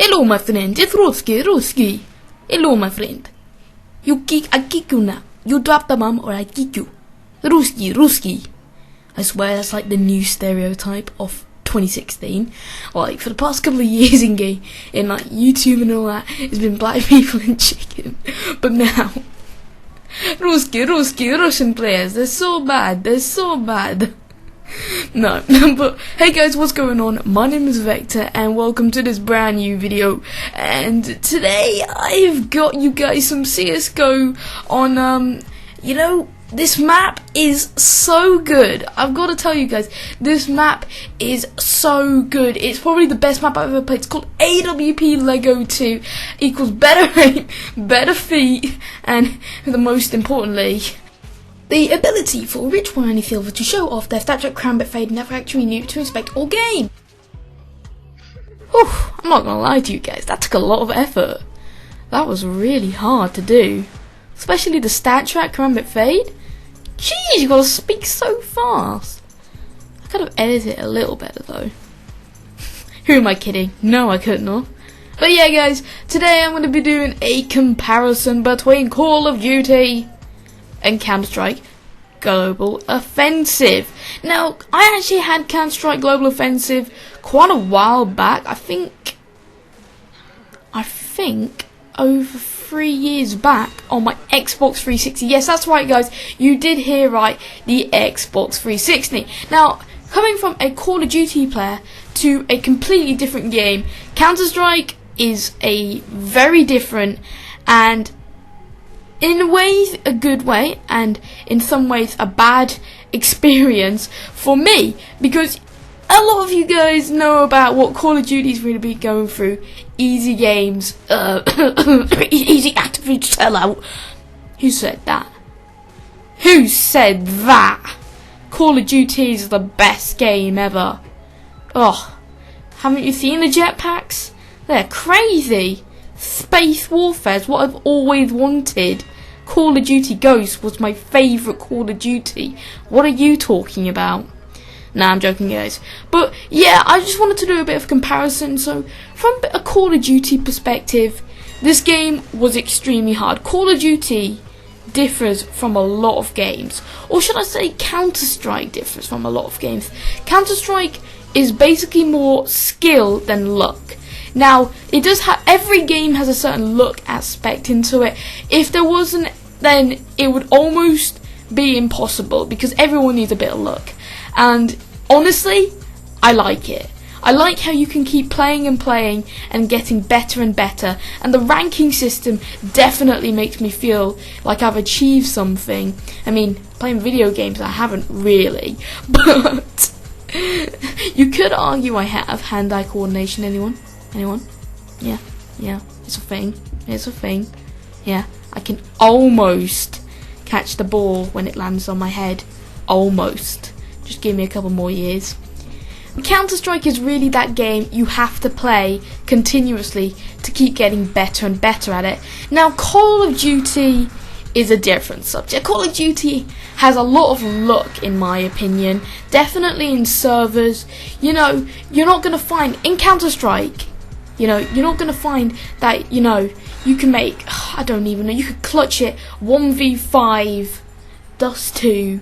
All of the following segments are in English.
Hello my friend, it's Roski. Hello my friend. I kick you now. You drop the bomb or I kick you. Ruski. I swear that's like the new stereotype of 2016. Like for the past couple of years in like YouTube and all that, it's been black people and chicken. But now, Ruski, Russian players, they're so bad. No, but hey guys, what's going on? My name is Vector and welcome to this brand new video. And today I've got you guys some CSGO on, this map is so good. I've got to tell you guys, this map is so good. It's probably the best map I've ever played. It's called AWP LEGO 2. Equals better aim, better feet, and the most importantly, the ability for rich whiny silver to show off their statue cram but fade never actually knew to inspect all game. Whew, I'm not gonna lie to you guys, that took a lot of effort. That was really hard to do. Especially the stat track Karambit fade. Jeez, you gotta speak so fast. I could have edited it a little better though. Who am I kidding? No, I couldn't have. But yeah guys, today I'm gonna be doing a comparison between Call of Duty and Counter-Strike Global Offensive. Now, I actually had Counter-Strike Global Offensive quite a while back. I think over 3 years back on my Xbox 360. Yes, that's right guys, you did hear right, the Xbox 360. Now, coming from a Call of Duty player to a completely different game, Counter-Strike is a very different and in ways a good way and in some ways a bad experience for me, because a lot of you guys know about what Call of Duty's really been going through. Easy games, easy activity sellout. Who said that? Who said that? Call of Duty is the best game ever. Oh, haven't you seen the jetpacks? They're crazy. Space warfare is what I've always wanted. Call of Duty Ghosts was my favourite Call of Duty. What are you talking about? Nah, I'm joking guys. But yeah, I just wanted to do a bit of comparison. So from a Call of Duty perspective, this game was extremely hard. Call of Duty differs from a lot of games. Or should I say Counter-Strike differs from a lot of games. Counter-Strike is basically more skill than luck. Now, it does have, every game has a certain luck aspect into it. If there wasn't, then it would almost be impossible because everyone needs a bit of luck. And honestly, I like it. I like how you can keep playing and getting better and better. And the ranking system definitely makes me feel like I've achieved something. I mean, playing video games I haven't really, but you could argue I have hand-eye coordination. Anyone? Yeah, it's a thing. Yeah, I can almost catch the ball when it lands on my head. Almost. Just give me a couple more years. Counter-Strike is really that game you have to play continuously to keep getting better and better at it. Now, Call of Duty is a different subject. Call of Duty has a lot of luck in my opinion. Definitely in servers. You're not going to find in Counter-Strike, you're not going to find that, you can make, I don't even know, you could clutch it 1v5 Dust 2,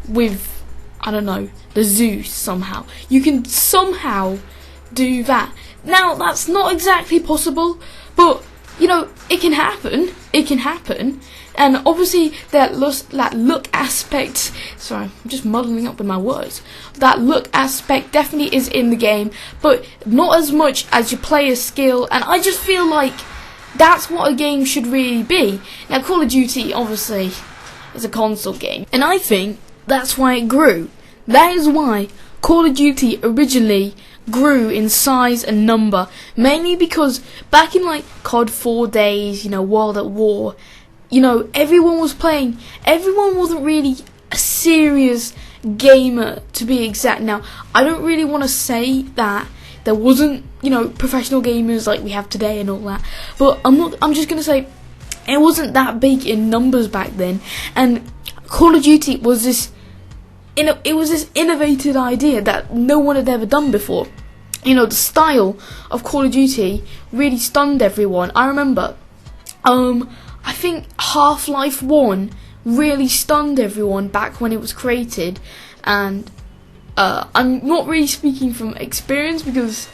with, I don't know, the Zeus somehow. You can somehow do that. Now, that's not exactly possible, but, it can happen. It can happen. And obviously, that look aspect, sorry, I'm just muddling up with my words. That look aspect definitely is in the game, but not as much as your player's skill. And I just feel like that's what a game should really be. Now, Call of Duty, obviously, is a console game. And I think that's why it grew. That is why Call of Duty originally grew in size and number. Mainly because back in like COD 4 days, World at War, everyone was playing. Everyone wasn't really a serious gamer, to be exact. Now, I don't really want to say that there wasn't, professional gamers like we have today and all that. But I'm just going to say it wasn't that big in numbers back then. And Call of Duty was this innovative idea that no one had ever done before. the style of Call of Duty really stunned everyone. I remember, I think Half-Life 1 really stunned everyone back when it was created, and I'm not really speaking from experience because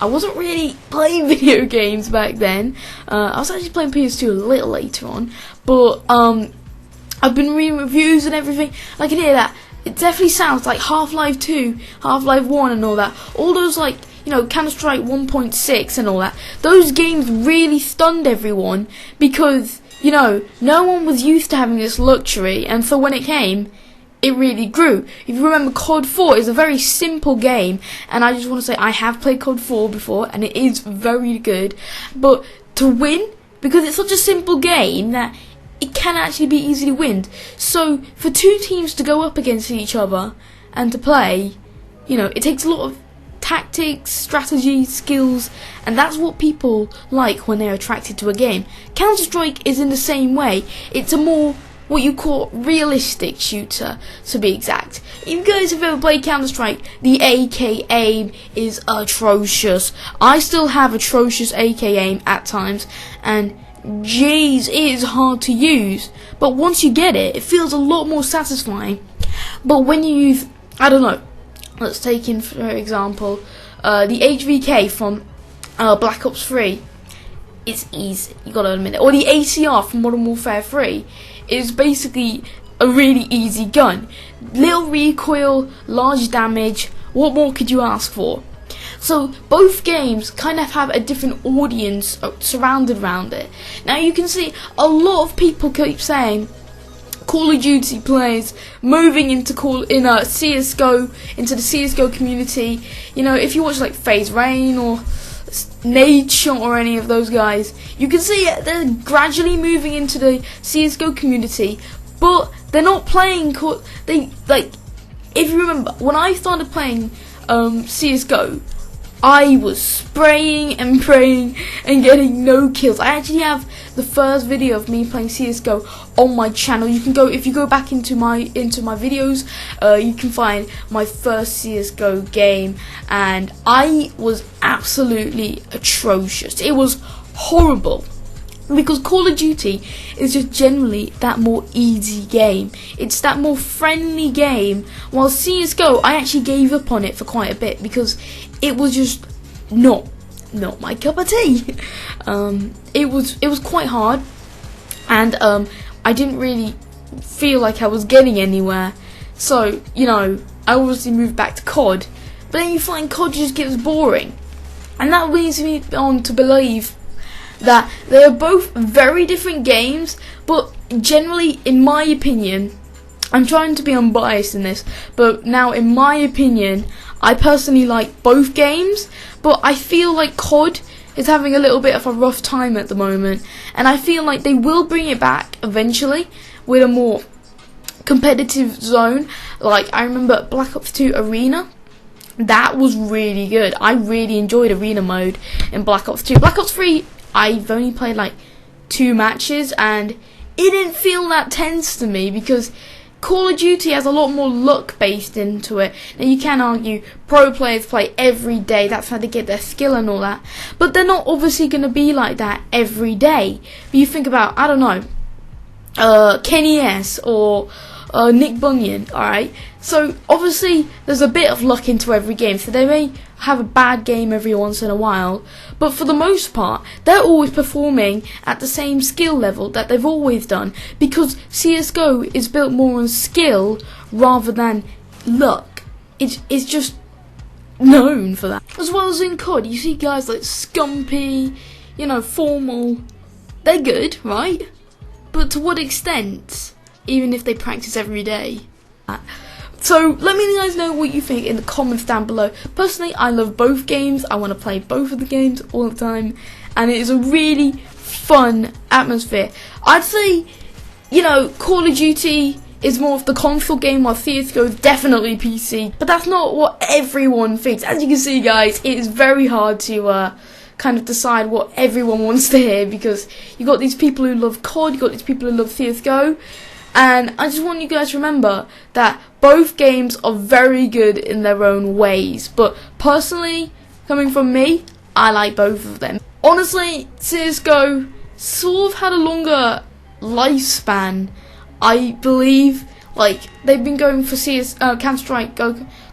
I wasn't really playing video games back then. I was actually playing PS2 a little later on, but I've been reading reviews and everything. I can hear that it definitely sounds like Half-Life 2, Half-Life 1 and all that. All those, like, Counter-Strike 1.6 and all that. Those games really stunned everyone because, no one was used to having this luxury, and so when it came, it really grew. If you remember, COD 4 is a very simple game, and I just want to say I have played COD 4 before, and it is very good. But to win, because it's such a simple game that it can actually be easily win. So for two teams to go up against each other and to play, it takes a lot of tactics, strategy, skills, and that's what people like when they're attracted to a game. Counter-Strike is in the same way. It's a more what you call realistic shooter, to be exact. If you guys have ever played Counter-Strike, the AK aim is atrocious. I still have atrocious AK aim at times, and jeez, it is hard to use. But once you get it, it feels a lot more satisfying. But when you use, I don't know, let's take in for example, the HVK from Black Ops 3. It's easy, you gotta admit it. Or the ACR from Modern Warfare 3 is basically a really easy gun. Little recoil, large damage, what more could you ask for? So both games kind of have a different audience surrounded around it. Now you can see a lot of people keep saying Call of Duty players moving into CSGO, into the CSGO community. If you watch like FaZe Rain or Nade Shot or any of those guys, you can see they're gradually moving into the CSGO community, but they're not playing. If you remember, when I started playing CSGO, I was spraying and praying and getting no kills. I actually have the first video of me playing CSGO on my channel. You can go, if you go back into my videos, you can find my first CSGO game, and I was absolutely atrocious. It was horrible. Because Call of Duty is just generally that more easy game. It's that more friendly game. While CSGO, I actually gave up on it for quite a bit because it was just not my cup of tea. It was quite hard, and I didn't really feel like I was getting anywhere. So I obviously moved back to COD, but then you find COD just gets boring, and that leads me on to believe that they are both very different games, but generally, in my opinion, I'm trying to be unbiased in this, but now in my opinion, I personally like both games, but I feel like COD is having a little bit of a rough time at the moment, and I feel like they will bring it back eventually with a more competitive zone. Like, I remember Black Ops 2 Arena. That was really good. I really enjoyed Arena mode in Black Ops 2. Black Ops 3, I've only played like 2 matches, and it didn't feel that tense to me because Call of Duty has a lot more luck based into it. Now you can argue pro players play every day, that's how they get their skill and all that, but they're not obviously going to be like that every day. But you think about, I don't know, Kenny S or Nick Bunyan, alright? So obviously there's a bit of luck into every game, so they may have a bad game every once in a while, but for the most part they're always performing at the same skill level that they've always done, because CSGO is built more on skill rather than luck. It's just known for that. As well as in COD, you see guys like Scumpy, Formal, they're good, right? But to what extent, even if they practice every day? So let me guys know what you think in the comments down below. Personally, I love both games. I want to play both of the games all the time, and it is a really fun atmosphere. I'd say, Call of Duty is more of the console game, while CSGO is definitely PC. But that's not what everyone thinks. As you can see, guys, it is very hard to kind of decide what everyone wants to hear, because you got these people who love COD, you got these people who love CSGO. And I just want you guys to remember that both games are very good in their own ways. But personally, coming from me, I like both of them. Honestly, CSGO sort of had a longer lifespan, I believe. Like, they've been going for Counter-Strike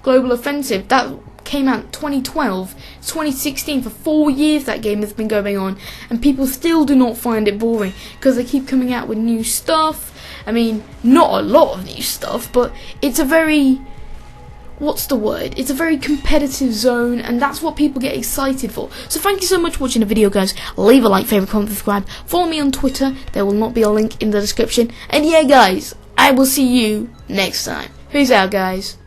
Global Offensive. That came out 2012, 2016. For 4 years that game has been going on, and people still do not find it boring because they keep coming out with new stuff. I mean, not a lot of new stuff, but it's a very, what's the word? It's a very competitive zone, and that's what people get excited for. So thank you so much for watching the video, guys. Leave a like, favorite, comment, subscribe. Follow me on Twitter. There will not be a link in the description. And yeah, guys, I will see you next time. Peace out, guys.